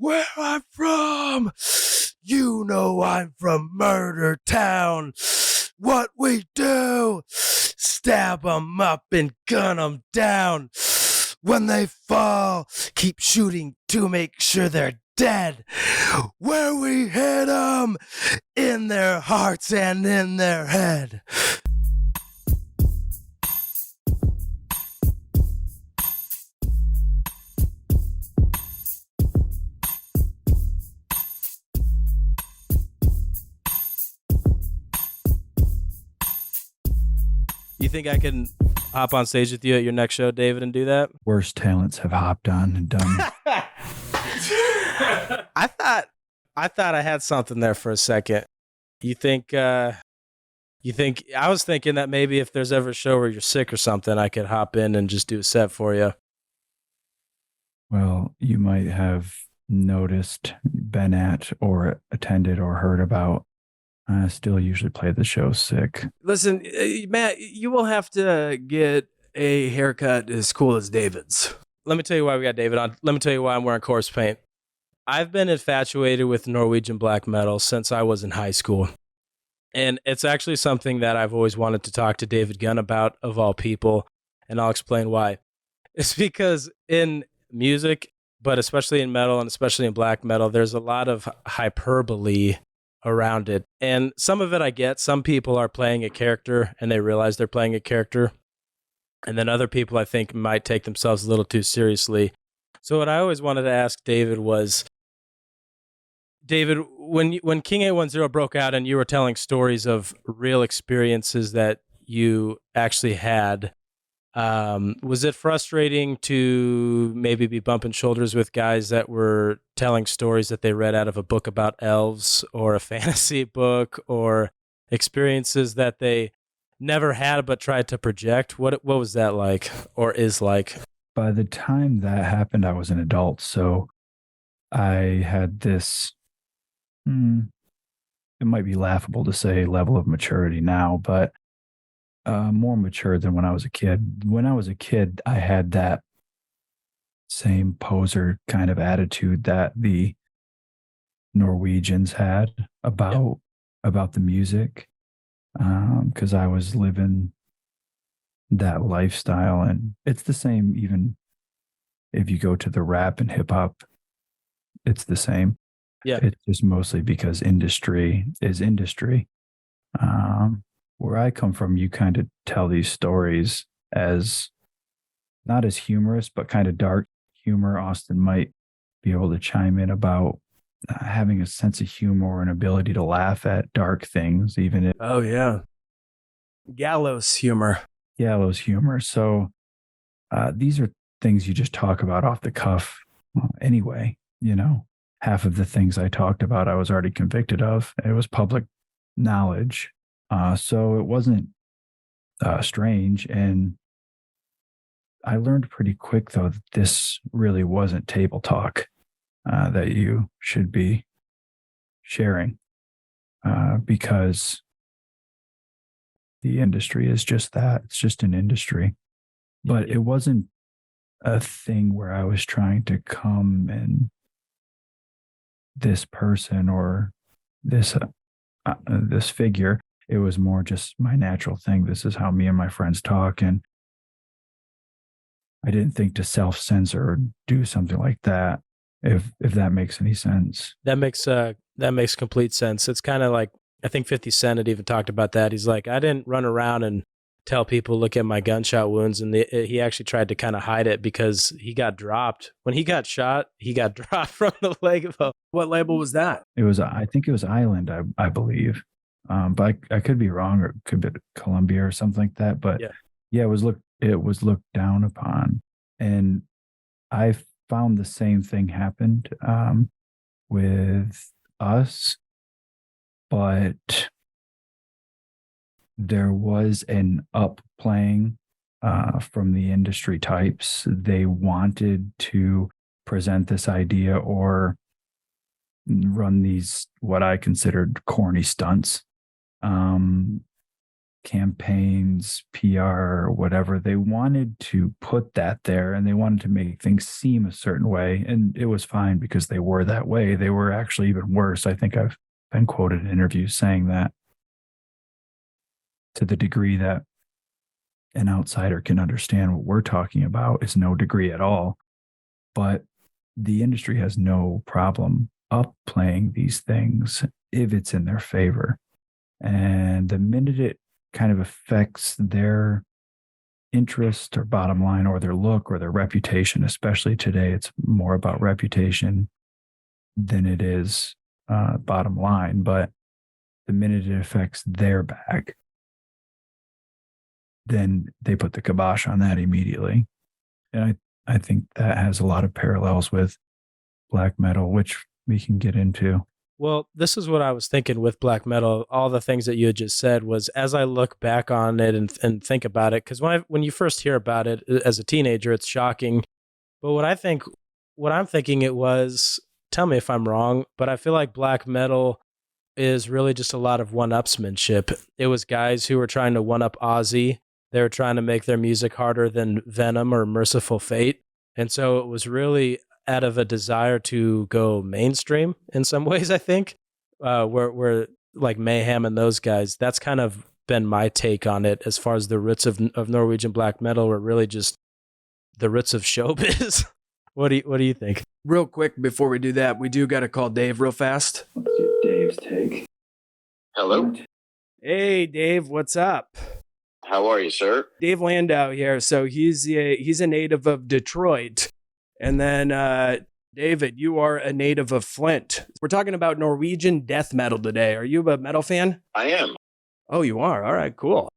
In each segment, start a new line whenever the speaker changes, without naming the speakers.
where I'm from. You know I'm from Murder Town. What we do, stab 'em up and gun 'em down. When they fall, keep shooting to make sure they're dead. Where we hit 'em, in their hearts and in their head. You think I can hop on stage with you at your next show, David, and do that?
Worst talents have hopped on and done.
I thought I had something there for a second. You think I was thinking that maybe if there's ever a show where you're sick or something, I could hop in and just do a set for you.
Well, you might have noticed, been at, or attended, or heard about. I still usually play the show sick.
Listen, Matt, you will have to get a haircut as cool as David's. Let me tell you why we got David on. Let me tell you why I'm wearing corpse paint. I've been infatuated with Norwegian black metal since I was in high school. And it's actually something that I've always wanted to talk to David Gunn about, of all people. And I'll explain why. It's because in music, but especially in metal and especially in black metal, there's a lot of hyperbole around it. And some of it I get. Some people are playing a character and they realize they're playing a character. And then other people, I think, might take themselves a little too seriously. So what I always wanted to ask David was, David, when King 810 broke out and you were telling stories of real experiences that you actually had, was it frustrating to maybe be bumping shoulders with guys that were telling stories that they read out of a book about elves or a fantasy book, or experiences that they never had but tried to project? What was that like, or is like?
By the time that happened, I was an adult, so I had this, it might be laughable to say level of maturity now, but more mature than when I was a kid. When I was a kid, I had that same poser kind of attitude that the Norwegians had about the music, because I was living that lifestyle. And it's the same even if you go to the rap and hip hop, it's the same.
Yeah.
It's just mostly because industry is industry. Where I come from, you kind of tell these stories as not as humorous, but kind of dark humor. Austin might be able to chime in about having a sense of humor or an ability to laugh at dark things, even if.
Oh, yeah. Gallows humor.
Gallows humor. So these are things you just talk about off the cuff anyway. You know, half of the things I talked about, I was already convicted of. It was public knowledge. So it wasn't strange. And I learned pretty quick, though, that this really wasn't table talk that you should be sharing, because the industry is just that. It's just an industry. But it wasn't a thing where I was trying to come and this person or this figure. It was more just my natural thing. This is how me and my friends talk. And I didn't think to self-censor or do something like that, if that makes any sense.
That makes complete sense. It's kind of like, I think 50 Cent had even talked about that. He's like, I didn't run around and tell people, look at my gunshot wounds. And he actually tried to kind of hide it because he got dropped. When he got shot, he got dropped from the label. What label was that?
I think it was Island, I believe. But I could be wrong, or it could be Columbia or something like that. But yeah, it was looked down upon. And I found the same thing happened with us, but there was an upplaying from the industry types. They wanted to present this idea or run these, what I considered corny stunts. campaigns, PR, or whatever. They wanted to put that there, and they wanted to make things seem a certain way. And it was fine because they were that way. They were actually even worse. I think I've been quoted in interviews saying that, to the degree that an outsider can understand what we're talking about is no degree at all. But the industry has no problem upplaying these things if it's in their favor. And the minute it kind of affects their interest or bottom line or their look or their reputation, especially today, it's more about reputation than it is bottom line. But the minute it affects their bag, then they put the kibosh on that immediately. And I think that has a lot of parallels with black metal, which we can get into.
Well, this is what I was thinking with black metal. All the things that you had just said was, as I look back on it and think about it, because when you first hear about it as a teenager, it's shocking. But what I'm thinking it was, tell me if I'm wrong, but I feel like black metal is really just a lot of one-upsmanship. It was guys who were trying to one-up Ozzy. They were trying to make their music harder than Venom or Merciful Fate. And so it was really out of a desire to go mainstream in some ways, I think, where like Mayhem and those guys, that's kind of been my take on it as far as the roots of Norwegian black metal were really just the roots of showbiz. What do you think?
Real quick, before we do that, we do got to call Dave real fast.
Let's get Dave's take.
Hello?
Hey, Dave, what's up?
How are you, sir?
Dave Landau here. So he's a native of Detroit. And then, David, you are a native of Flint. We're talking about Norwegian death metal today. Are you a metal fan?
I am.
Oh, you are? All right, cool.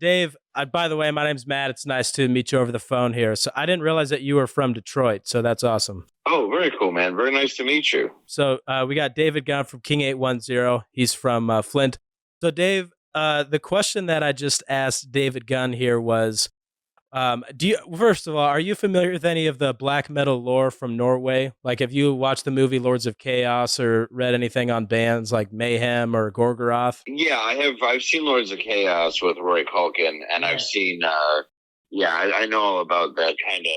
Dave, by the way, my name's Matt. It's nice to meet you over the phone here. So I didn't realize that you were from Detroit, so that's awesome.
Oh, very cool, man. Very nice to meet you.
So we got David Gunn from King 810. He's from Flint. So Dave, the question that I just asked David Gunn here was, first of all, are you familiar with any of the black metal lore from Norway? Like, have you watched the movie Lords of Chaos or read anything on bands like Mayhem or Gorgoroth?
Yeah, I have. I've seen Lords of Chaos with Roy Culkin, and I've seen, I know all about that kind of,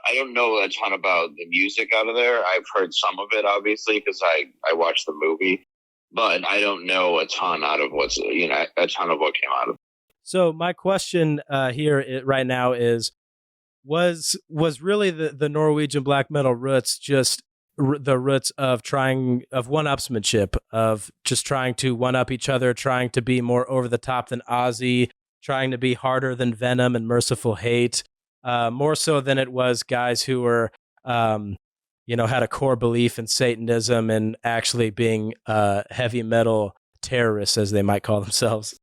I don't know a ton about the music out of there. I've heard some of it, obviously, because I watched the movie, but I don't know a ton out of a ton of what came out of it.
So my question here right now is, was really the Norwegian black metal roots just the roots of one-upsmanship, of just trying to one-up each other, trying to be more over the top than Ozzy, trying to be harder than Venom and Merciful Hate, more so than it was guys who were, had a core belief in Satanism and actually being heavy metal terrorists, as they might call themselves?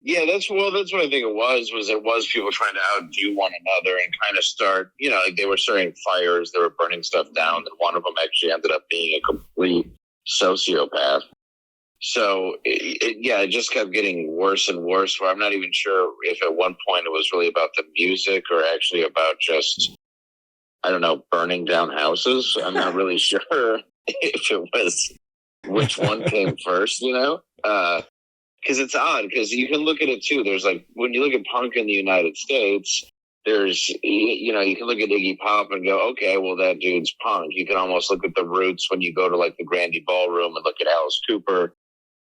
Yeah, that's what I think it was people trying to outdo one another and kind of start, like they were starting fires, they were burning stuff down, and one of them actually ended up being a complete sociopath. So, it just kept getting worse and worse, where I'm not even sure if at one point it was really about the music or actually about just, I don't know, burning down houses. I'm not really sure if it was which one came first, because it's odd, because you can look at it too. There's like, when you look at punk in the United States, there's, you can look at Iggy Pop and go, okay, well, that dude's punk. You can almost look at the roots when you go to like the Grandy Ballroom and look at Alice Cooper.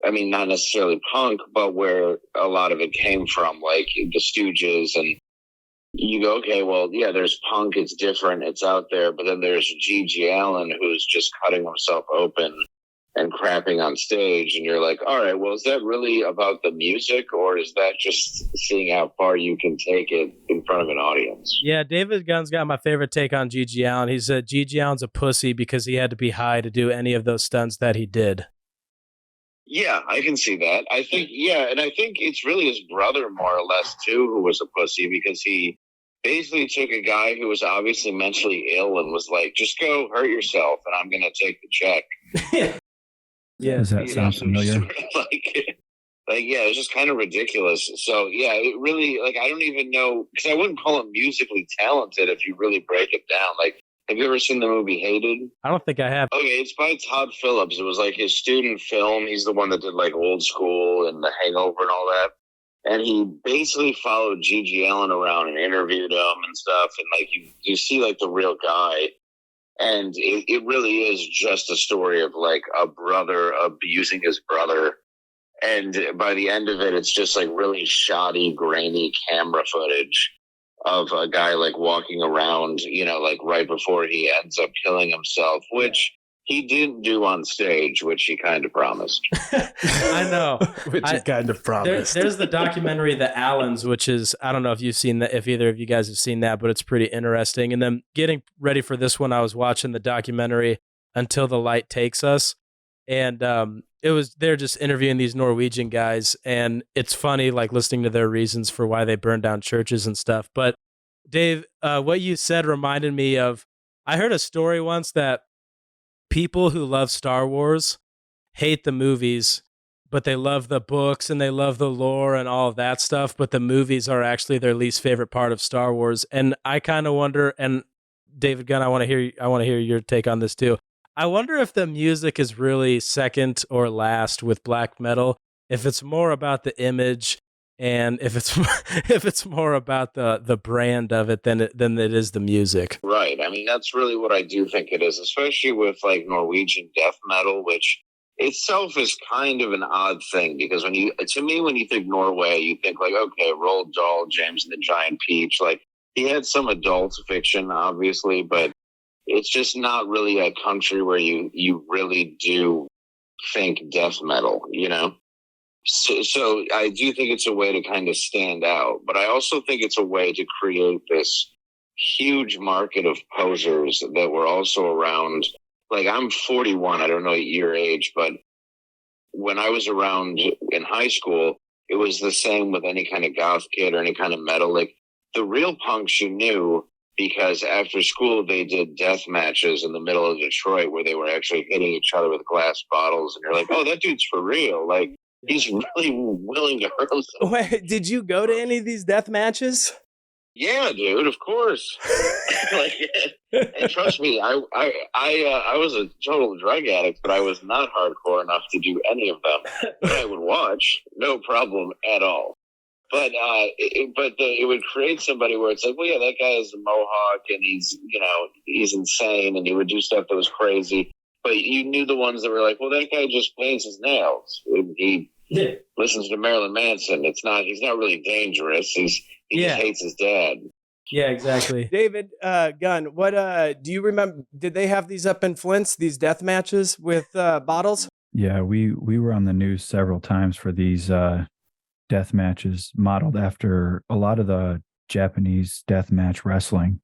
I mean, not necessarily punk, but where a lot of it came from, like the Stooges. And you go, okay, well, yeah, there's punk. It's different. It's out there. But then there's G.G. Allen, who's just cutting himself open and crapping on stage, and you're like, all right, well, is that really about the music, or is that just seeing how far you can take it in front of an audience?
Yeah, David Gunn's got my favorite take on G.G. Allen. He said G.G. Allen's a pussy because he had to be high to do any of those stunts that he did.
Yeah, I can see that. I think it's really his brother, more or less, too, who was a pussy, because he basically took a guy who was obviously mentally ill and was like, just go hurt yourself, and I'm going to take the check.
Yeah, does that sound familiar?
It's just kind of ridiculous. So, yeah, it really, I don't even know, because I wouldn't call him musically talented if you really break it down. Like, Have you ever seen the movie Hated?
I don't think I have.
Okay, it's by Todd Phillips. It was like his student film. He's the one that did like Old School and The Hangover and all that. And he basically followed Gigi Allen around and interviewed him and stuff. And like you see like the real guy. And it really is just a story of like a brother abusing his brother. And by the end of it, it's just like really shoddy, grainy camera footage of a guy like walking around, you know, like right before he ends up killing himself, which he didn't do on stage, which he kind of promised.
I know.
Which he kind of promised.
There's the documentary, The Allens, which is, I don't know if you've seen that, if either of you guys have seen that, but it's pretty interesting. And then getting ready for this one, I was watching the documentary Until the Light Takes Us. And they're just interviewing these Norwegian guys. And it's funny, like listening to their reasons for why they burned down churches and stuff. But Dave, what you said reminded me of, I heard a story once that people who love Star Wars hate the movies, but they love the books and they love the lore and all of that stuff. But the movies are actually their least favorite part of Star Wars. And I kind of wonder, and David Gunn, I want to hear your take on this too. I wonder if the music is really second or last with black metal, if it's more about the image and if it's more about the brand of it than it is the music.
Right. I mean, that's really what I do think it is, especially with like Norwegian death metal, which itself is kind of an odd thing because when you think Norway, you think like, okay, Roald Dahl, James and the Giant Peach, like he had some adult fiction, obviously, but it's just not really a country where you really do think death metal, you know? So I do think it's a way to kind of stand out, but I also think it's a way to create this huge market of posers that were also around. Like I'm 41, I don't know your age, but when I was around in high school, it was the same with any kind of goth kid or any kind of metal. Like the real punks you knew because after school they did death matches in the middle of Detroit where they were actually hitting each other with glass bottles, and you're like, oh, that dude's for real. Like he's really willing to hurt himself.
Wait, did you go to any of these death matches?
Yeah, dude, of course. Like, and trust me, I was a total drug addict, but I was not hardcore enough to do any of them. But I would watch, no problem at all. But it would create somebody where it's like, well, yeah, that guy has a mohawk and he's insane and he would do stuff that was crazy. But you knew the ones that were like, well, that guy just paints his nails. He listens to Marilyn Manson. He's not really dangerous. He just hates his dad.
Yeah, exactly.
David Gunn, what do you remember? Did they have these up in Flint's, these death matches with bottles?
Yeah, we were on the news several times for these death matches modeled after a lot of the Japanese death match wrestling.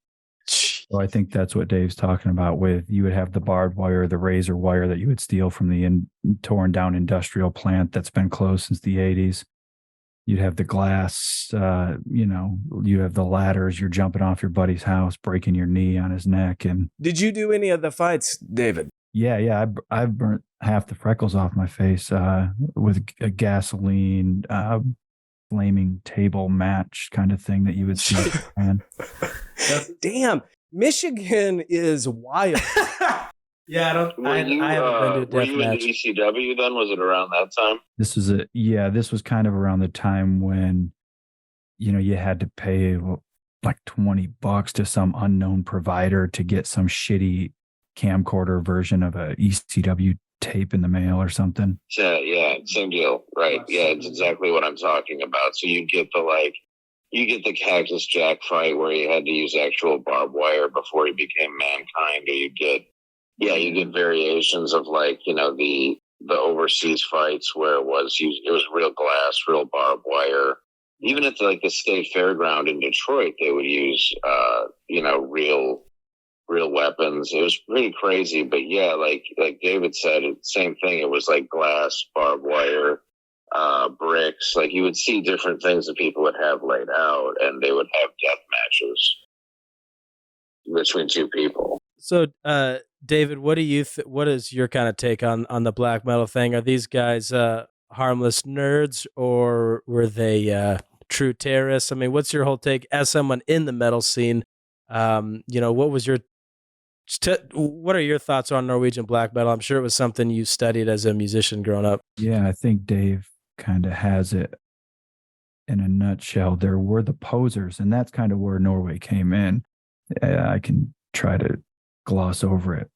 So I think that's what Dave's talking about with you would have the barbed wire, the razor wire that you would steal from the torn down industrial plant that's been closed since the 80s. You'd have the glass, you have the ladders, you're jumping off your buddy's house, breaking your knee on his neck. And
did you do any of the fights, David?
Yeah. I've burnt half the freckles off my face with a gasoline flaming table match kind of thing that you would see.
Damn, Michigan is wild.
Yeah, I haven't been to a death
were you
match.
in ECW then? Was it around that time?
This was kind of around the time when, you had to pay like $20 to some unknown provider to get some shitty camcorder version of a ECW tape in the mail or something.
Yeah, same deal. Right. Yeah, it's exactly what I'm talking about. So you get the Cactus Jack fight where he had to use actual barbed wire before he became Mankind, or you get variations of like, the overseas fights where it was real glass, real barbed wire. Even at the state fairground in Detroit, they would use real weapons. It was pretty crazy, but yeah, like David said, same thing. It was like glass, barbed wire, bricks. Like you would see different things that people would have laid out, and they would have death matches between two people.
So, David, what do you what is your kind of take on the black metal thing? Are these guys harmless nerds, or were they true terrorists? I mean, what's your whole take as someone in the metal scene? What was your What are your thoughts on Norwegian black metal? I'm sure it was something you studied as a musician growing up.
Yeah, I think Dave kind of has it in a nutshell. There were the posers, and that's kind of where Norway came in. I can try to gloss over it.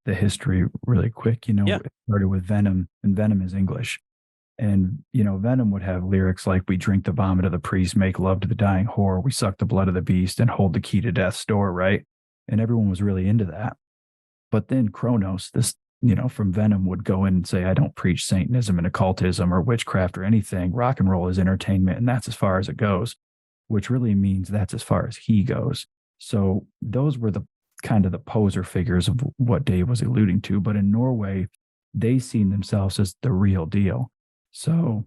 The history really quick. It started with Venom, and Venom is English. And, Venom would have lyrics like, we drink the vomit of the priest, make love to the dying whore, we suck the blood of the beast, and hold the key to death's door, right? And everyone was really into that. But then Kronos, this, from Venom would go in and say, I don't preach Satanism and occultism or witchcraft or anything. Rock and roll is entertainment, and that's as far as it goes, which really means that's as far as he goes. So those were the kind of the poser figures of what Dave was alluding to. But in Norway, they seen themselves as the real deal. So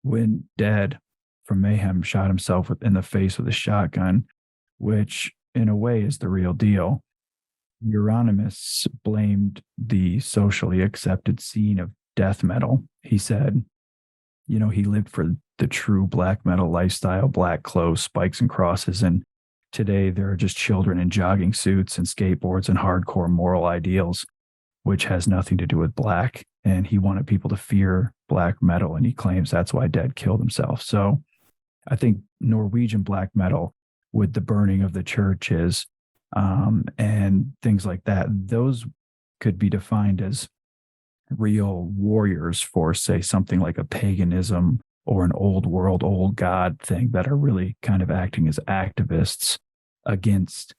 when Dead from Mayhem shot himself in the face with a shotgun, which in a way is the real deal, Euronymous blamed the socially accepted scene of death metal. He said, he lived for the true black metal lifestyle, black clothes, spikes and crosses. And today there are just children in jogging suits and skateboards and hardcore moral ideals, which has nothing to do with black. And he wanted people to fear black metal. And he claims that's why Dead killed himself. So I think Norwegian black metal, with the burning of the churches and things like that, those could be defined as real warriors for, say, something like a paganism or an old world, old god thing, that are really kind of acting as activists against,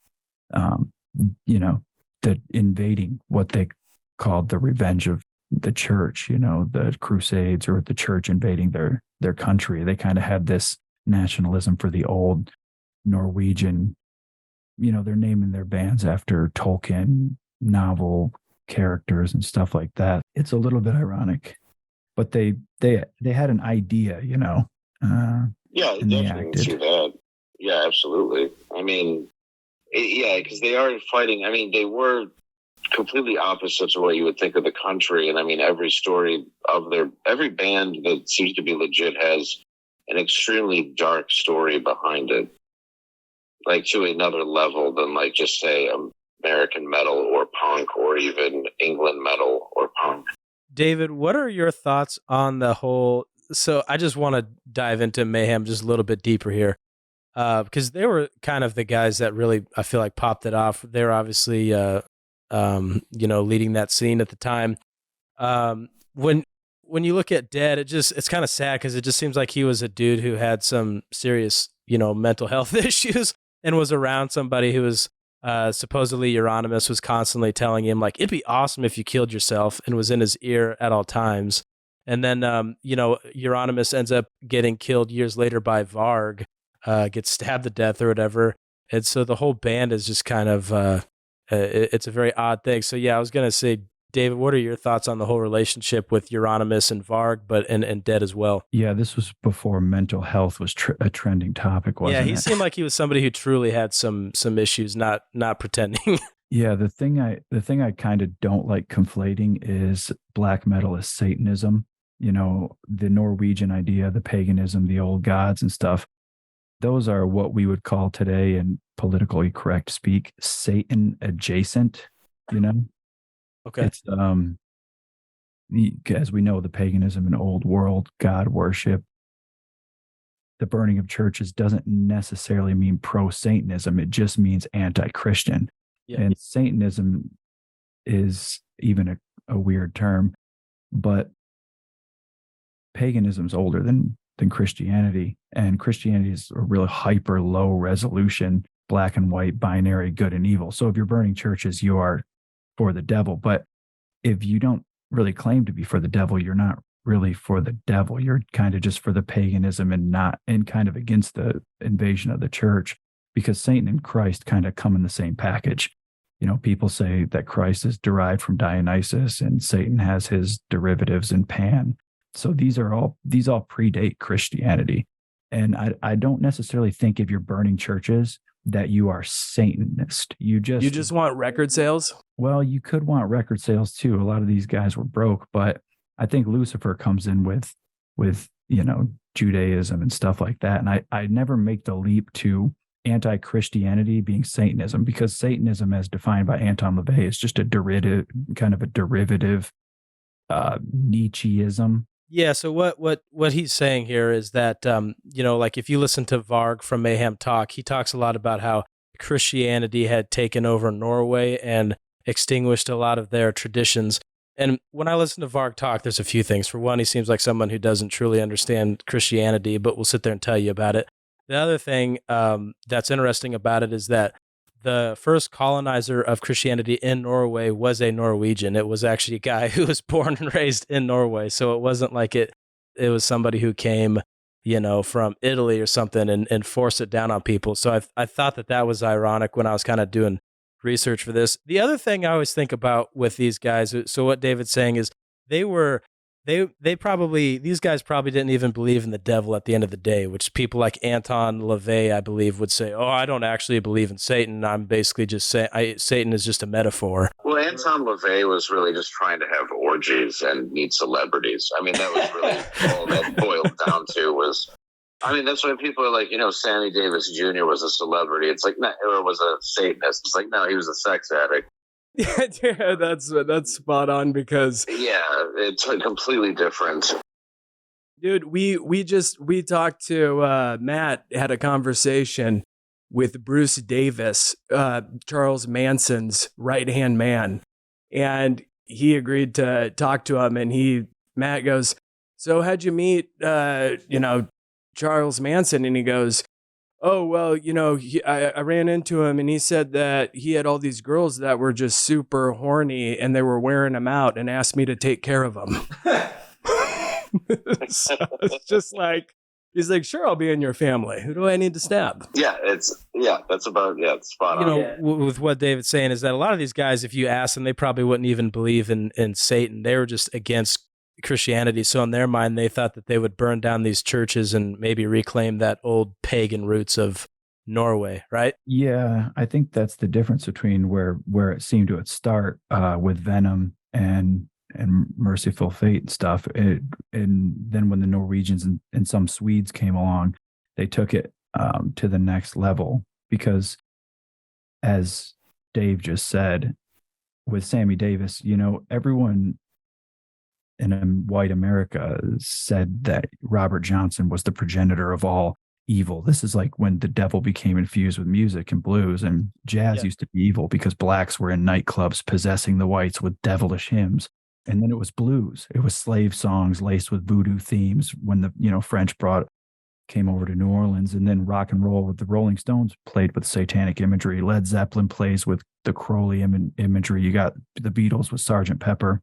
the invading, what they called the revenge of the church, the Crusades, or the church invading their country. They kind of had this nationalism for the old Norwegian, they're naming their bands after Tolkien novel characters and stuff like that. It's a little bit ironic, but they had an idea,
Yeah, I definitely see that. Yeah, absolutely. I mean, because they are fighting. I mean, they were completely opposite to what you would think of the country. And I mean, every band that seems to be legit has an extremely dark story behind it, like to another level than like just say American metal or punk or even England metal or punk.
David, what are your thoughts on the whole? So I just want to dive into Mayhem just a little bit deeper here, because they were kind of the guys that really, I feel like, popped it off. They're obviously, leading that scene at the time. When you look at Dead, it's kind of sad because it just seems like he was a dude who had some serious, mental health issues and was around somebody who was supposedly Euronymous was constantly telling him, like, it'd be awesome if you killed yourself, and was in his ear at all times. And then, Euronymous ends up getting killed years later by Varg, gets stabbed to death or whatever. And so the whole band is just kind of, it's a very odd thing. So yeah, I was going to say, David, what are your thoughts on the whole relationship with Euronymous and Varg, and Dead as well?
Yeah, this was before mental health was a trending topic, wasn't it?
Yeah, he seemed like he was somebody who truly had some issues, not pretending.
Yeah, the thing I kind of don't like conflating is black metal as Satanism. The Norwegian idea, the paganism, the old gods and stuff. Those are what we would call today, in politically correct speak, Satan adjacent.
Okay.
It's as we know, the paganism and old world god worship, the burning of churches doesn't necessarily mean pro-Satanism. It just means anti-Christian. Yeah. And Satanism is even a weird term, but paganism is older than Christianity, and Christianity is a real hyper low resolution, black and white, binary, good and evil. So if you're burning churches, you are for the devil. But if you don't really claim to be for the devil, you're not really for the devil. You're kind of just for the paganism and kind of against the invasion of the church, because Satan and Christ kind of come in the same package. People say that Christ is derived from Dionysus and Satan has his derivatives in Pan. So these all predate Christianity. And I don't necessarily think if you're burning churches that you are Satanist. You just
want record sales?
Well, you could want record sales too. A lot of these guys were broke, but I think Lucifer comes in with Judaism and stuff like that. And I never make the leap to anti-Christianity being Satanism, because Satanism, as defined by Anton LaVey, is just a derivative Nietzscheism.
Yeah, so what he's saying here is that like if you listen to Varg from Mayhem talk, he talks a lot about how Christianity had taken over Norway and extinguished a lot of their traditions. And when I listen to Varg talk, there's a few things. For one, he seems like someone who doesn't truly understand Christianity, but will sit there and tell you about it. The other thing that's interesting about it is that the first colonizer of Christianity in Norway was a Norwegian. It was actually a guy who was born and raised in Norway. So it wasn't like it was somebody who came, from Italy or something and forced it down on people. So I thought that was ironic when I was kind of doing research for this. The other thing I always think about with these guys, so what David's saying is these guys probably didn't even believe in the devil at the end of the day, which people like Anton LaVey, I believe, would say, oh, I don't actually believe in Satan. I'm basically just saying Satan is just a metaphor.
Well, Anton LaVey was really just trying to have orgies and meet celebrities. I mean, that was really all that boiled down to was, I mean, that's why people are like, Sammy Davis Jr. was a celebrity. It's like, no, or was a Satanist. It's like, no, he was a sex addict.
Yeah, that's spot on because
it's completely different.
Dude, we talked to Matt, had a conversation with Bruce Davis, Charles Manson's right-hand man, and he agreed to talk to him. And Matt goes, "So how'd you meet Charles Manson?" And he goes, "Oh, well, I ran into him and he said that he had all these girls that were just super horny and they were wearing him out and asked me to take care of them." So it's just like, he's like, "Sure, I'll be in your family. Who do I need to stab?"
It's spot on.
With what David's saying is that a lot of these guys, if you ask them, they probably wouldn't even believe in Satan. They were just against Christianity. So in their mind, they thought that they would burn down these churches and maybe reclaim that old pagan roots of Norway, right?
Yeah, I think that's the difference between where it seemed to start with Venom and Merciful Fate and stuff. And then when the Norwegians and some Swedes came along, they took it to the next level, because as Dave just said, with Sammy Davis, everyone in white America said that Robert Johnson was the progenitor of all evil. This is like when the devil became infused with music and blues, and jazz used to be evil because blacks were in nightclubs possessing the whites with devilish hymns. And then it was blues. It was slave songs laced with voodoo themes when the French came over to New Orleans. And then rock and roll with the Rolling Stones played with satanic imagery. Led Zeppelin plays with the Crowley imagery. You got the Beatles with Sgt. Pepper.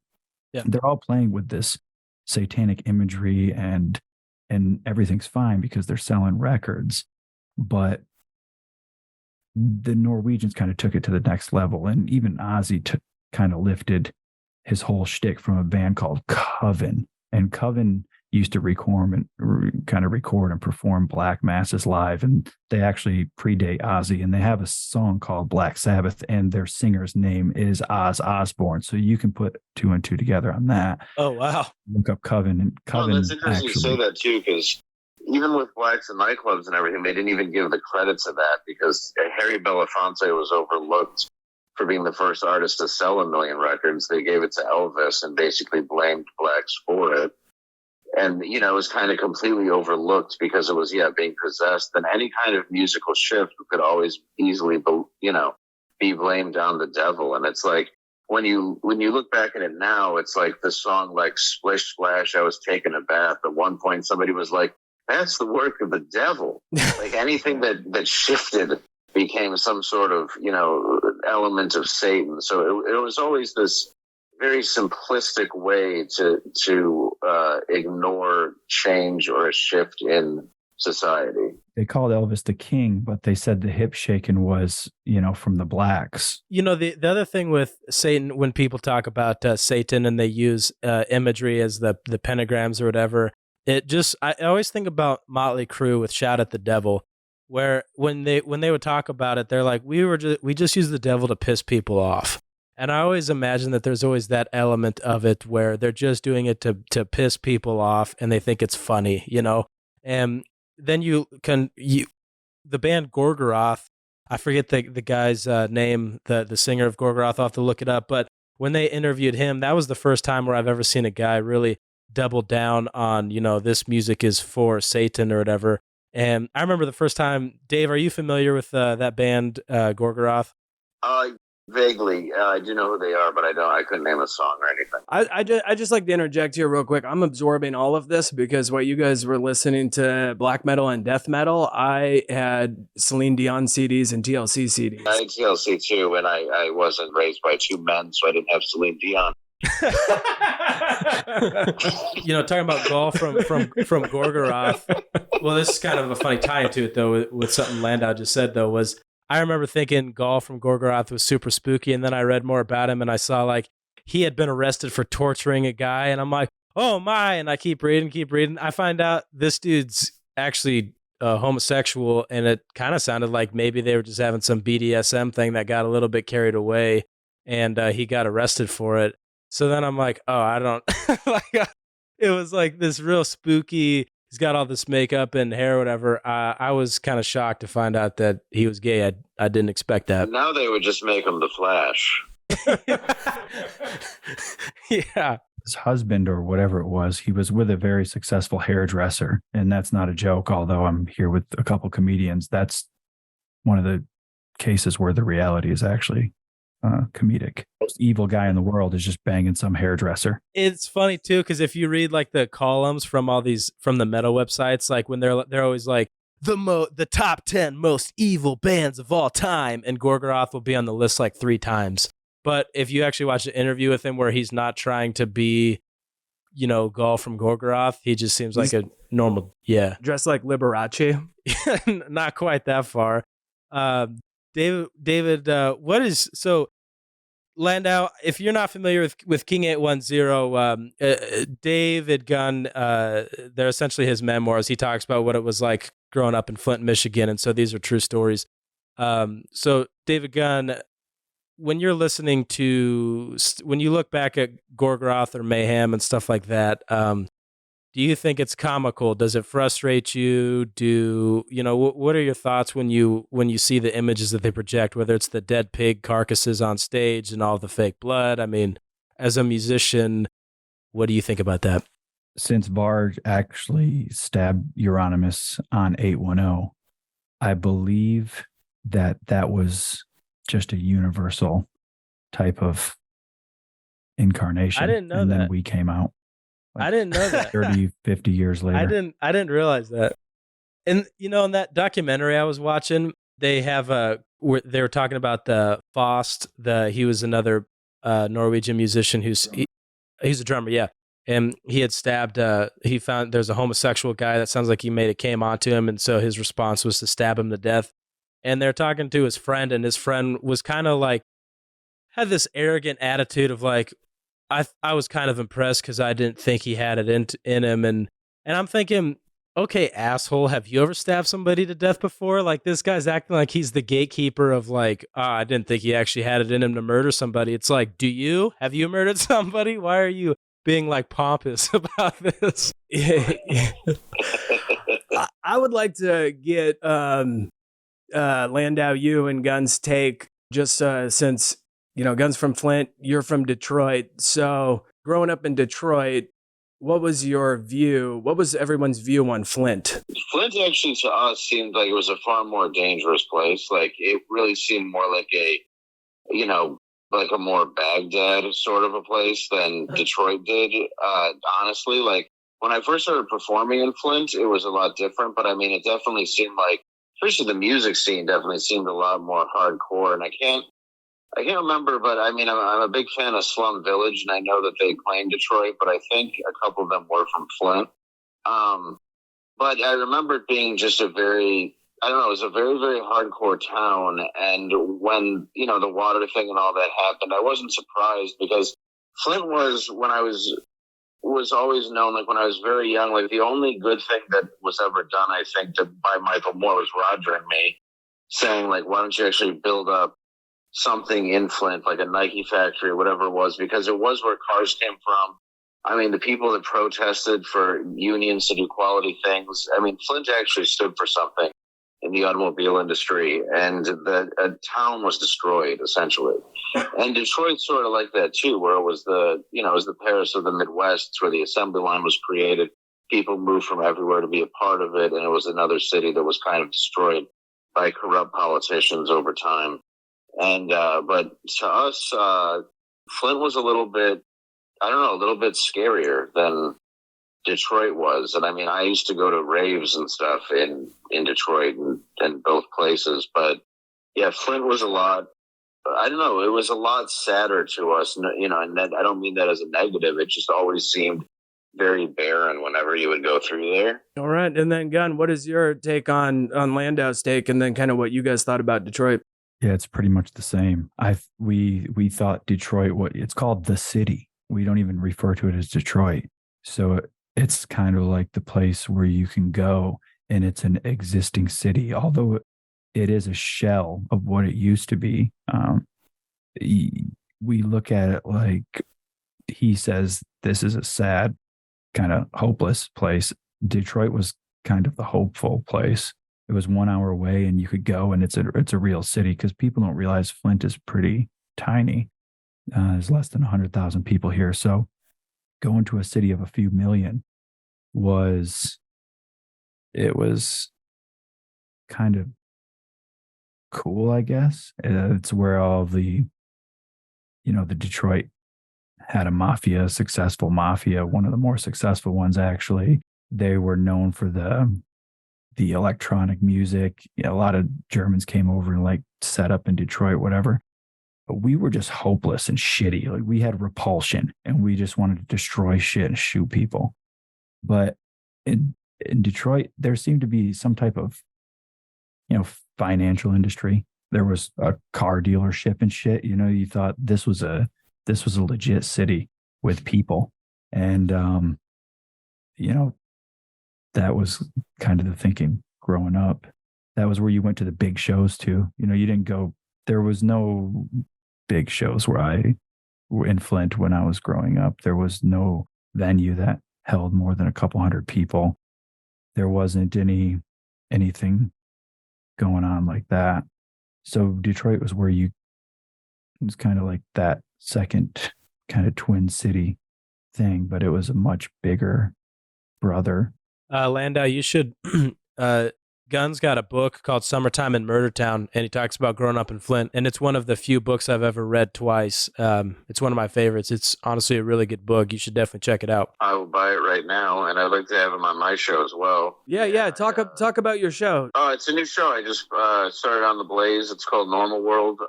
Yeah.
They're all playing with this satanic imagery, and everything's fine because they're selling records. But the Norwegians kind of took it to the next level, and even Ozzy kind of lifted his whole shtick from a band called Coven. And Coven used to record and perform black masses live, and they actually predate Ozzy, and they have a song called Black Sabbath, and their singer's name is Oz Osbourne. So you can put two and two together on that.
Oh, wow.
Look up Coven, and Coven.
That's interesting you say that too, because even with blacks and nightclubs and everything, they didn't even give the credit to that, because Harry Belafonte was overlooked for being the first artist to sell 1 million records. They gave it to Elvis and basically blamed blacks for it. And, it was kind of completely overlooked because it was, being possessed. And any kind of musical shift could always easily, be blamed on the devil. And it's like, when you look back at it now, it's like the song like Splish Splash, I Was Taking a Bath. At one point, somebody was like, that's the work of the devil. Like anything that shifted became some sort of, element of Satan. So it was always this very simplistic way to ignore change or a shift in society.
They called Elvis the king, but they said the hip shaking was, from the blacks.
The other thing with Satan, when people talk about Satan and they use imagery as the pentagrams or whatever, I always think about Motley Crue with Shout at the Devil, where when they would talk about it, they're like, we just use the devil to piss people off. And I always imagine that there's always that element of it where they're just doing it to piss people off and they think it's funny, And then the band Gorgoroth, I forget the guy's name, the singer of Gorgoroth. I'll have to look it up. But when they interviewed him, that was the first time where I've ever seen a guy really double down on, this music is for Satan or whatever. And I remember the first time, Dave, are you familiar with that band, Gorgoroth?
Vaguely. I do know who they are, but I couldn't name a song or anything.
I just like to interject here real quick. I'm absorbing all of this because while you guys were listening to black metal and death metal, I had Celine Dion CDs and TLC CDs.
I had TLC too, and I wasn't raised by two men, so I didn't have Celine Dion.
Talking about Gaahl from Gorgoroth. Well, this is kind of a funny tie into it though, with something Landau just said though, was I remember thinking Gaahl from Gorgoroth was super spooky, and then I read more about him and I saw like he had been arrested for torturing a guy, and I'm like, oh my, and I keep reading. I find out this dude's actually homosexual, and it kind of sounded like maybe they were just having some BDSM thing that got a little bit carried away, and he got arrested for it. So then I'm like, oh, I don't like. It was like this real spooky. He's got all this makeup and hair, or whatever. I was kind of shocked to find out that he was gay. I didn't expect that.
Now they would just make him the Flash.
Yeah.
His husband or whatever it was, he was with a very successful hairdresser. And that's not a joke, although I'm here with a couple comedians. That's one of the cases where the reality is actually comedic. Most evil guy in the world is just banging some hairdresser.
It's funny too, because if you read like the columns from the metal websites, like when they're always like the top 10 most evil bands of all time, and Gorgoroth will be on the list like 3 times. But if you actually watch the interview with him where he's not trying to be, Gaahl from Gorgoroth, he just seems like a normal,
dressed like Liberace.
Not quite that far. David, what is so? Landau, if you're not familiar with King 810, David Gunn, they're essentially his memoirs. He talks about what it was like growing up in Flint, Michigan, and so these are true stories. So David Gunn, when you're listening to, when you look back at Gorgoroth or Mayhem and stuff like that, do you think it's comical? Does it frustrate you? What are your thoughts when you see the images that they project, whether it's the dead pig carcasses on stage and all the fake blood? I mean, as a musician, what do you think about that?
Since Varg actually stabbed Euronymous on 810, I believe that was just a universal type of incarnation.
I didn't know
and
that.
Then we came out.
I didn't know that.
30, 50 years later.
I didn't realize that. And in that documentary I was watching, they have they were talking about the Faust. He was another Norwegian musician he's a drummer, yeah. And he had stabbed. He found there's a homosexual guy that sounds like he came onto him, and so his response was to stab him to death. And they're talking to his friend, and his friend was kind of like had this arrogant attitude of like, I was kind of impressed because I didn't think he had it in him, and I'm thinking, okay, asshole, have you ever stabbed somebody to death before? Like, this guy's acting like he's the gatekeeper of like, I didn't think he actually had it in him to murder somebody. It's like, have you murdered somebody? Why are you being like pompous about this?
I would like to get Landau, you and Gunn's take, just since Gunn's from Flint, you're from Detroit. So growing up in Detroit, what was your view? What was everyone's view on Flint?
Flint actually to us seemed like it was a far more dangerous place. Like it really seemed more like like a more Baghdad sort of a place than Detroit did. Honestly, like when I first started performing in Flint, it was a lot different. But I mean, it definitely seemed like, especially the music scene definitely seemed a lot more hardcore. And I can't remember, but I mean, I'm a big fan of Slum Village, and I know that they claim Detroit, but I think a couple of them were from Flint. But I remember it being just it was a very, very hardcore town. And when, the water thing and all that happened, I wasn't surprised because Flint was, when I was always known, like when I was very young, like the only good thing that was ever done, I think, by Michael Moore was Roger and me saying, like, why don't you actually build up something in Flint, like a Nike factory or whatever it was, because it was where cars came from. I mean, the people that protested for unions to do quality things. I mean, Flint actually stood for something. in the automobile industry, and the town was destroyed essentially. And Detroit's sort of like that too, where it was the Paris of the Midwest. It's where the assembly line was created. People moved from everywhere to be a part of it, and it was another city that was kind of destroyed by corrupt politicians over time. And but to us, Flint was a little bit scarier than Detroit was. And I mean, I used to go to raves and stuff in Detroit and both places. But yeah, Flint was it was a lot sadder to us, and I don't mean that as a negative. It just always seemed very barren whenever you would go through there.
All right. And then Gunn, what is your take on Landau's take, and then kind of what you guys thought about Detroit?
Yeah, it's pretty much the same. We thought Detroit, it's called the city. We don't even refer to it as Detroit. So it's kind of like the place where you can go and it's an existing city, although it is a shell of what it used to be. We look at it like he says this is a sad, kind of hopeless place. Detroit was kind of the hopeful place. It was 1 hour away and you could go, and it's a real city, because people don't realize Flint is pretty tiny. There's less than 100,000 people here. So going to a city of a few million was kind of cool, I guess. It's where all the Detroit had a successful mafia, one of the more successful ones, actually. They were known for the electronic music. A lot of Germans came over and set up in Detroit, whatever. But we were just hopeless and shitty. Like, we had repulsion and we just wanted to destroy shit and shoot people. But in Detroit, there seemed to be some type of, financial industry. There was a car dealership and shit. You thought this was a legit city with people. And, that was kind of the thinking growing up. That was where you went to the big shows too. You didn't go, there was no big shows in Flint when I was growing up. There was no venue that held more than a couple hundred people. There wasn't anything going on like that. So Detroit was where it was kind of like that second kind of twin city thing, but it was a much bigger brother.
Landau, you should. Gunn's got a book called Summertime in Murder Town, and he talks about growing up in Flint. And it's one of the few books I've ever read twice. It's one of my favorites. It's honestly a really good book. You should definitely check it out.
I will buy it right now, and I'd like to have him on my show as well.
Yeah. Talk about your show.
Oh, it's a new show. I just started on the Blaze. It's called Normal World.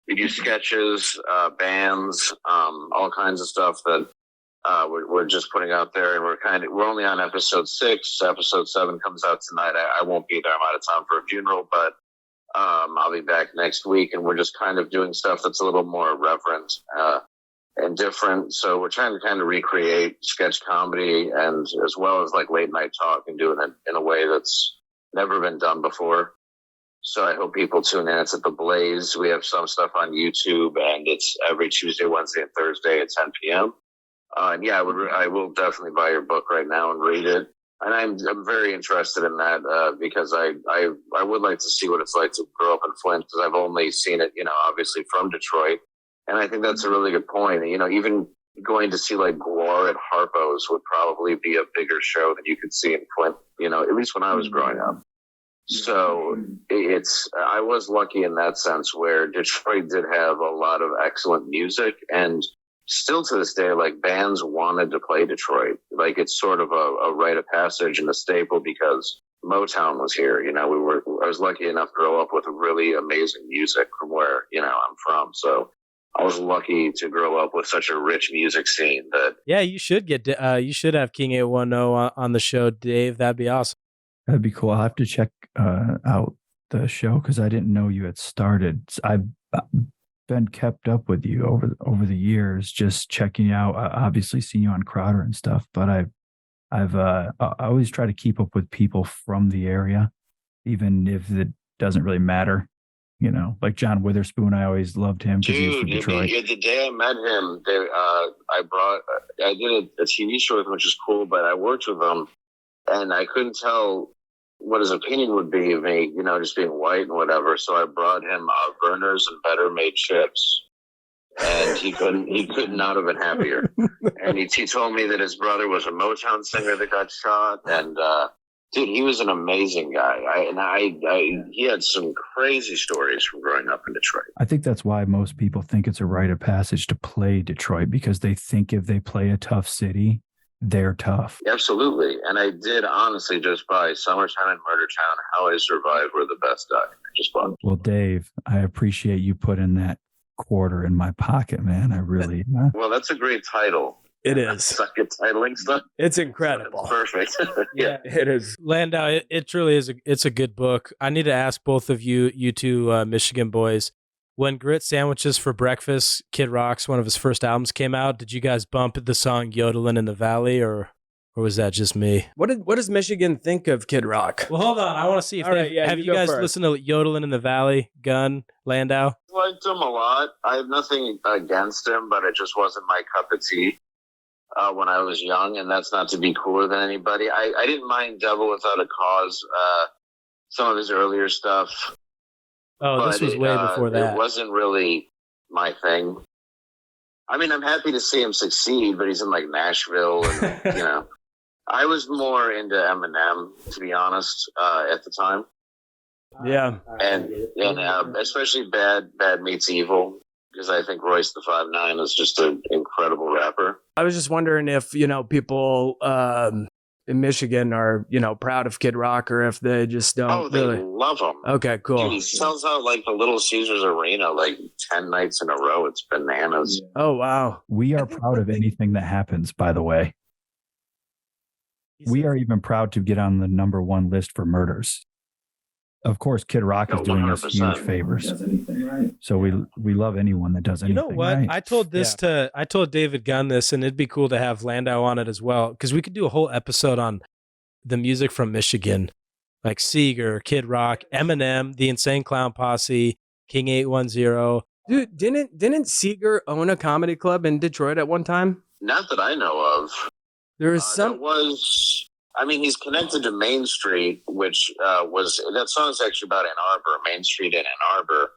We do sketches, bands, all kinds of stuff that we're just putting out there, and we're only on episode 6. Episode 7 comes out tonight. I won't be there. I'm out of town for a funeral, but I'll be back next week, and we're just kind of doing stuff that's a little more irreverent and different. So we're trying to kind of recreate sketch comedy, and as well as late night talk, and doing it in a way that's never been done before. So I hope people tune in. It's at the Blaze. We have some stuff on YouTube, and it's every Tuesday, Wednesday, and Thursday at 10 p.m. And yeah, I will definitely buy your book right now and read it. And I'm very interested in that because I would like to see what it's like to grow up in Flint, because I've only seen it, obviously from Detroit. And I think that's a really good point. Even going to see Gaahl at Harpo's would probably be a bigger show than you could see in Flint, at least when I was growing up. So I was lucky in that sense, where Detroit did have a lot of excellent music, and still to this day, bands wanted to play Detroit. It's sort of a rite of passage and a staple, because Motown was here. I was lucky enough to grow up with really amazing music from where, I'm from. So I was lucky to grow up with such a rich music scene that.
Yeah, you should you should have King 810 on the show, Dave. That'd be awesome.
That'd be cool. I'll have to check out the show, because I didn't know you had started. I've been kept up with you over the years, just checking you out. Obviously seen you on Crowder and stuff, but I always try to keep up with people from the area, even if it doesn't really matter. Like John Witherspoon, I always loved him because he was from Detroit.
The day I met him, I did a TV show with him, which is cool, but I worked with him, and I couldn't tell what his opinion would be of me, just being white and whatever. So I brought him Verner's and Better Made chips. And he could not have been happier. And he told me that his brother was a Motown singer that got shot. And, dude, he was an amazing guy. He had some crazy stories from growing up in Detroit.
I think that's why most people think it's a rite of passage to play Detroit, because they think if they play a tough city, they're tough.
Absolutely. And I did honestly just buy Summertime and Murder Town, How I Survived Were the Best documentary. Just bought.
Well, Dave, I appreciate you putting that quarter in my pocket, man. I really.
Well, that's a great title.
It is.
Suck at titling stuff.
It's incredible.
Perfect.
Yeah, it is.
Landau, it truly is. It's a good book. I need to ask both of you two Michigan boys, when Grit Sandwiches for Breakfast, Kid Rock's one of his first albums came out, did you guys bump the song Yodelin' in the Valley, or was that just me?
What does Michigan think of Kid Rock?
Well, hold on. I want to see if
All right,
have you
go
guys
first.
listened to Yodelin' in the Valley, Gunn, Landau?
I liked him a lot. I have nothing against him, but it just wasn't my cup of tea when I was young, and that's not to be cooler than anybody. I didn't mind Devil Without a Cause, some of his earlier stuff.
Oh, this was way before that.
It wasn't really my thing. I mean, I'm happy to see him succeed, but he's in like Nashville, and I was more into Eminem, to be honest, at the time.
Yeah,
and especially Bad Meets Evil, because I think Royce the 5'9" is just an incredible rapper.
I was just wondering if people in Michigan are proud of Kid Rock, or if they just don't.
Oh, they
really
love him.
Okay, cool.
Dude, he sells out like the Little Caesars Arena like 10 nights in a row. It's bananas.
Oh wow.
We are proud of anything that happens, by the way. We are even proud to get on the number one list for murders. Of course, Kid Rock is doing us huge
100%.
favors. So we love anyone that does anything.
You know what?
Right.
I told David Gunn this, and it'd be cool to have Landau on it as well, because we could do a whole episode on the music from Michigan, like Seeger, Kid Rock, Eminem, the Insane Clown Posse, King 810.
Dude, didn't Seeger own a comedy club in Detroit at one time?
Not that I know of.
There was
he's connected to Main Street, which that song's actually about Ann Arbor, Main Street in Ann Arbor.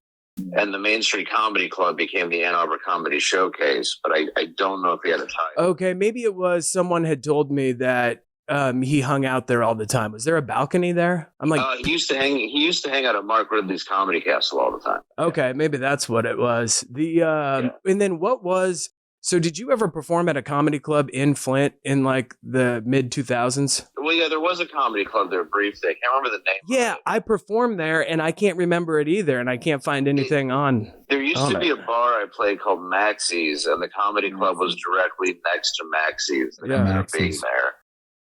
And the Main Street Comedy Club became the Ann Arbor Comedy Showcase, but I don't know if he had a tie.
Okay, maybe it was someone had told me that he hung out there all the time. Was there a balcony there? I'm like,
he used to hang out at Mark Ridley's Comedy Castle all the time.
Okay, maybe that's what it was. And then so did you ever perform at a comedy club in Flint in like the mid 2000s?
Well, yeah, there was a comedy club there briefly. I can't remember the name.
Yeah, I performed there and I can't remember it either, and I can't find anything on.
There used to be a bar I played called Maxie's, and the comedy club was directly next to Maxie's. Being there.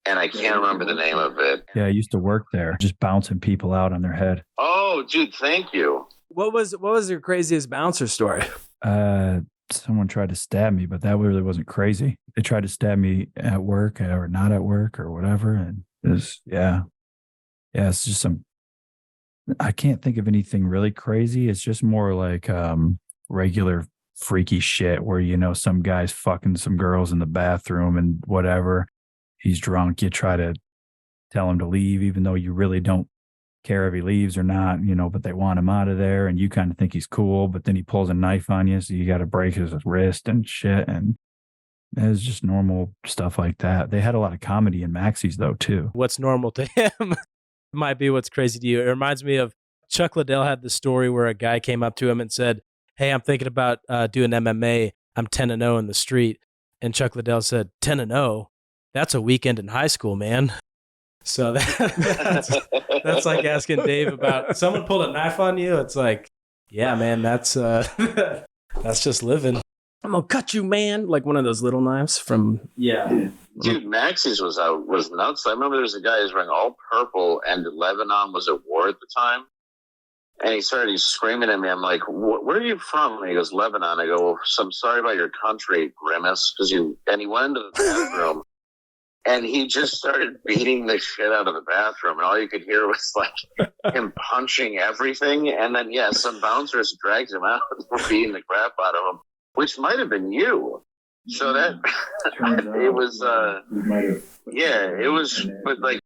And I can't remember the name of it.
Yeah, I used to work there, just bouncing people out on their head.
Oh, dude, thank you.
What was your craziest bouncer story?
Someone tried to stab me, but that really wasn't crazy. They tried to stab me at work or not at work or whatever. And it was, it's just I can't think of anything really crazy. It's just more like regular freaky shit where, some guy's fucking some girls in the bathroom and whatever. He's drunk. You try to tell him to leave, even though you really don't care if he leaves or not, but they want him out of there, and you kind of think he's cool, but then he pulls a knife on you, so you got to break his wrist and shit. And it's just normal stuff like that. They had a lot of comedy in Maxie's though too.
What's normal to him might be what's crazy to you. It reminds me of Chuck Liddell had the story where a guy came up to him and said, "Hey, I'm thinking about doing MMA. I'm 10-0 in the street." And Chuck Liddell said, 10-0? That's a weekend in high school, man. So that's like asking Dave about someone pulled a knife on you. It's like, yeah, man, that's just living.
I'm gonna cut you, man. Like one of those little knives from
Dude, Maxie's was nuts. I remember there was a guy who was wearing all purple, and Lebanon was at war at the time. And he started screaming at me. I'm like, "Where are you from?" And he goes, "Lebanon." I go, "Well, I'm sorry about your country, Grimace." And he went into the bathroom. And he just started beating the shit out of the bathroom. And all you could hear was like him punching everything. And then, some bouncers dragged him out for beating the crap out of him, which might have been you. So that, it was, but like,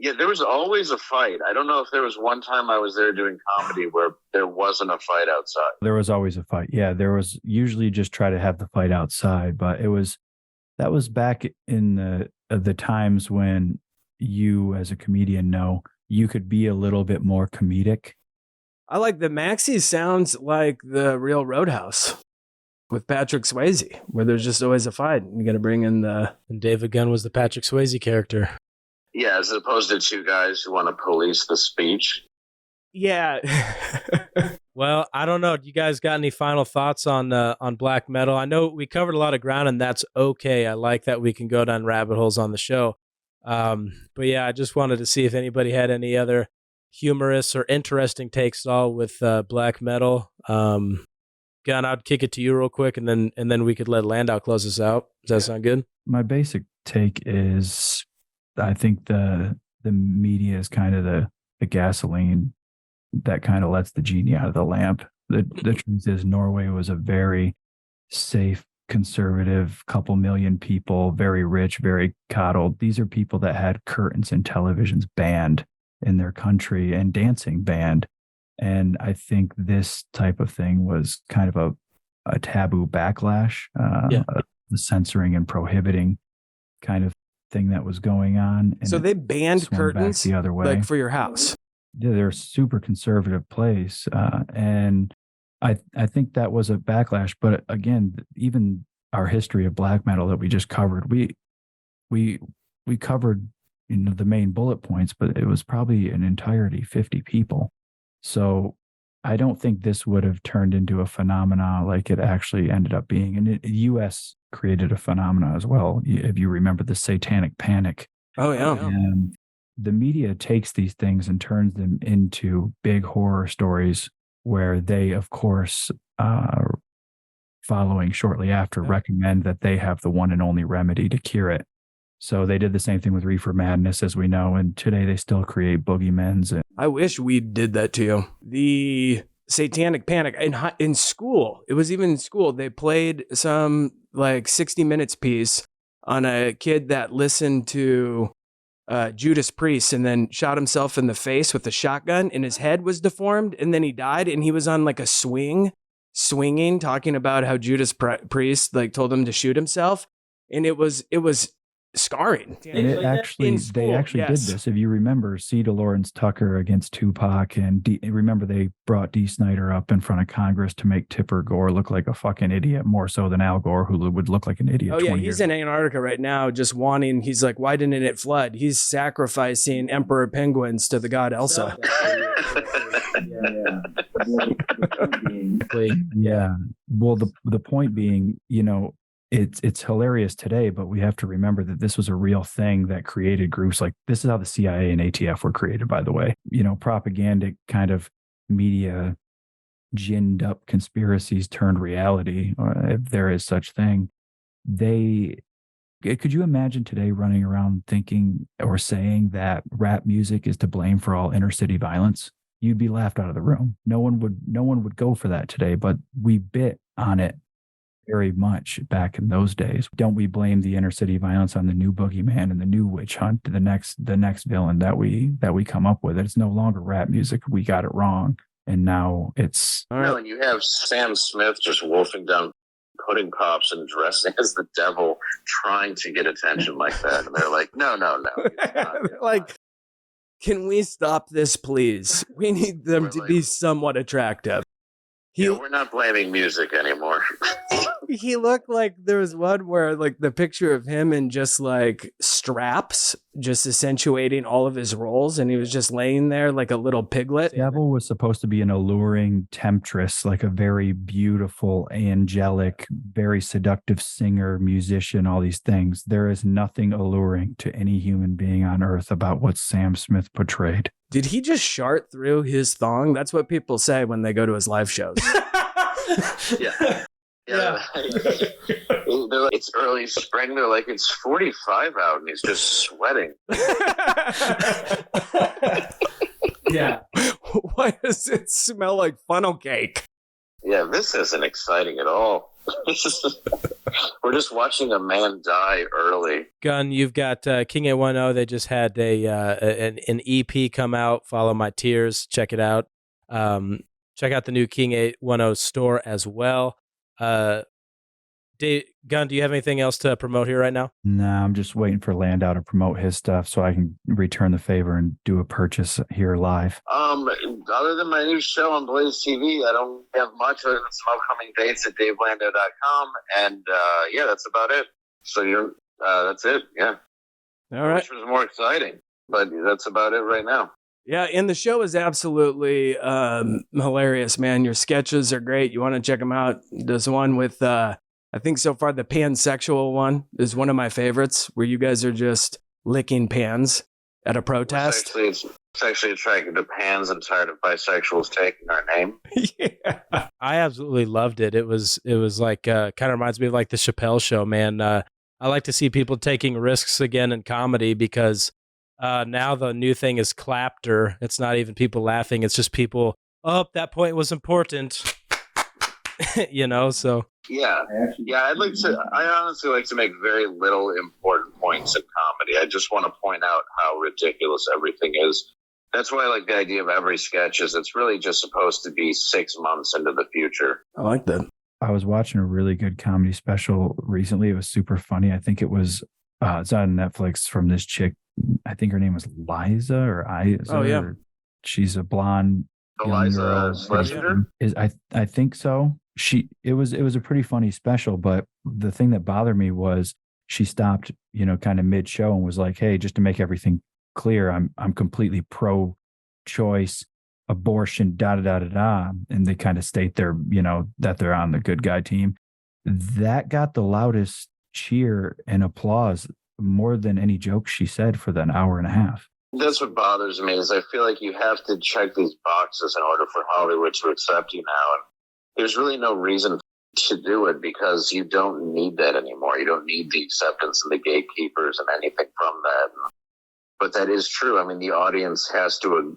Yeah, there was always a fight. I don't know if there was one time I was there doing comedy where there wasn't a fight outside.
There was always a fight. Yeah, there was usually just try to have the fight outside, but that was back in the times when you as a comedian know you could be a little bit more comedic.
I like the Maxie sounds like the real Roadhouse with Patrick Swayze, where there's just always a fight. You got to bring in the...
And David Gunn was the Patrick Swayze character.
Yeah, as opposed to two guys who want to police the speech.
Yeah.
Well, I don't know. Do you guys got any final thoughts on black metal? I know we covered a lot of ground, and that's okay. I like that we can go down rabbit holes on the show. But yeah, I just wanted to see if anybody had any other humorous or interesting takes at all with black metal. Gunn, I'd kick it to you real quick, and then we could let Landau close us out. Does that sound good?
My basic take is, I think the media is kind of the gasoline that kind of lets the genie out of the lamp. The truth is, Norway was a very safe, conservative, couple million people, very rich, very coddled. These are people that had curtains and televisions banned in their country and dancing banned. And I think this type of thing was kind of a taboo backlash, the censoring and prohibiting kind of thing that was going on. And
so they banned curtains
the other way,
like for your house.
Yeah, they're a super conservative place. And I think that was a backlash. But again, even our history of black metal that we just covered, we covered, the main bullet points, but it was probably in entirety 50 people. So I don't think this would have turned into a phenomena like it actually ended up being. And the U.S. created a phenomena as well. If you remember the satanic panic.
Oh, yeah.
And the media takes these things and turns them into big horror stories where they, of course, following shortly after, recommend that they have the one and only remedy to cure it. So they did the same thing with Reefer Madness, as we know, and today they still create boogeymens.
I wish we did that to you. The satanic panic in school, it was even in school, they played some like 60 Minutes piece on a kid that listened to Judas Priest and then shot himself in the face with a shotgun and his head was deformed and then he died and he was on like a swinging, talking about how Judas Priest like told him to shoot himself. And it was scarring.
And they actually did this. If you remember, C. Lawrence Tucker against Tupac, and remember they brought D. Snyder up in front of Congress to make Tipper Gore look like a fucking idiot, more so than Al Gore, who would look like an idiot.
Oh yeah, he's in Antarctica right now, just he's like, why didn't it flood? He's sacrificing emperor penguins to the god Elsa.
Yeah. Well, the point being, it's hilarious today, but we have to remember that this was a real thing that created groups like this. Is how the CIA and ATF were created, by the way. Propagandic kind of media ginned up conspiracies turned reality, if there is such thing. Could you imagine today running around thinking or saying that rap music is to blame for all inner city violence? You'd be laughed out of the room. No one would go for that today, but we bit on it very much back in those days. Don't we blame the inner city violence on the new boogeyman and the new witch hunt, the next villain that we come up with? It's no longer rap music. We got it wrong, and now it's
no. And you have Sam Smith just wolfing down pudding pops and dressing as the devil, trying to get attention like that, and they're like, no.
Like, can we stop this, please? We need them to be somewhat attractive.
We're not blaming music anymore.
He looked like there was one where like the picture of him in just like straps, just accentuating all of his roles. And he was just laying there like a little piglet.
Devil was supposed to be an alluring temptress, like a very beautiful, angelic, very seductive singer, musician, all these things. There is nothing alluring to any human being on earth about what Sam Smith portrayed.
Did he just shart through his thong? That's what people say when they go to his live shows.
Yeah. They're like, it's early spring. They're like, it's 45 out, and he's just sweating.
Yeah. Why does it smell like funnel cake?
Yeah, this isn't exciting at all. We're just watching a man die early.
Gunn, you've got King 810. They just had an EP come out. Follow My Tears. Check it out. Check out the new King 810 store as well. Gunn, do you have anything else to promote here right now?
No, I'm just waiting for Landau to promote his stuff so I can return the favor and do a purchase here live.
Other than my new show on Blaze TV, I don't have much other than some upcoming dates at DaveLandau.com, and that's about it. So that's it. Yeah.
All right.
Which was more exciting, but that's about it right now.
Yeah, and the show is absolutely hilarious, man. Your sketches are great. You want to check them out. There's one with, I think so far the pansexual one is one of my favorites, where you guys are just licking pans at a protest.
It's actually attracted to pans and tired of bisexuals taking our name.
Yeah.
I absolutely loved it. It was like, kind of reminds me of like the Chappelle Show, man. I like to see people taking risks again in comedy because now the new thing is clapter. It's not even people laughing. It's just people, that point was important. So.
Yeah. I honestly like to make very little important points in comedy. I just want to point out how ridiculous everything is. That's why I like the idea of every sketch is it's really just supposed to be 6 months into the future.
I like that.
I was watching a really good comedy special recently. It was super funny. I think it's on Netflix from this chick. I think her name was Liza or Isa.
Oh, yeah.
She's a blonde.
Eliza Schlesinger?
I think so. It was a pretty funny special, but the thing that bothered me was she stopped, kind of mid show and was like, "Hey, just to make everything clear, I'm completely pro-choice, abortion, da da da da da," and they kind of state that they're on the good guy team. That got the loudest cheer and applause more than any joke she said for that hour and a half.
That's what bothers me is I feel like you have to check these boxes in order for Hollywood to accept you now. And there's really no reason to do it because you don't need that anymore. You don't need the acceptance and the gatekeepers and anything from that. But that is true. I mean, the audience has to,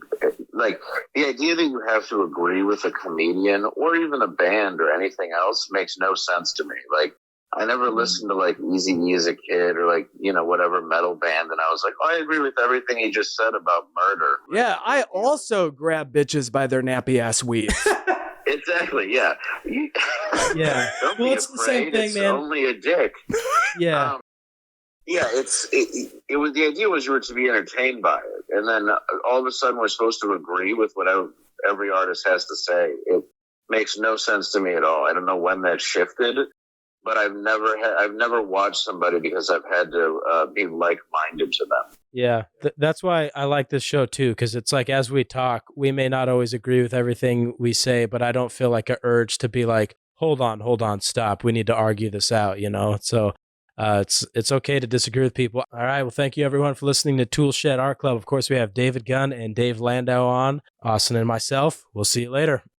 like, the idea that you have to agree with a comedian or even a band or anything else makes no sense to me. Like, I never listened to, like, Eazy-E as a kid or, like, whatever metal band. And I was like, I agree with everything he just said about murder.
Yeah, I also grab bitches by their nappy ass weave.
Exactly, yeah.
Yeah.
Don't
Well,
be
it's
afraid.
the same thing,
It's
man.
only a dick.
Yeah.
It was, the idea was you were to be entertained by it, and then all of a sudden we're supposed to agree with whatever every artist has to say. It makes no sense to me at all. I don't know when that shifted, but I've never watched somebody because I've had to be like-minded to them.
Yeah, that's why I like this show too, because it's like as we talk, we may not always agree with everything we say, but I don't feel like an urge to be like, hold on, stop. We need to argue this out, So it's okay to disagree with people. All right, well, thank you everyone for listening to Tool Shed Art Club. Of course, we have David Gunn and Dave Landau on, Austin and myself. We'll see you later.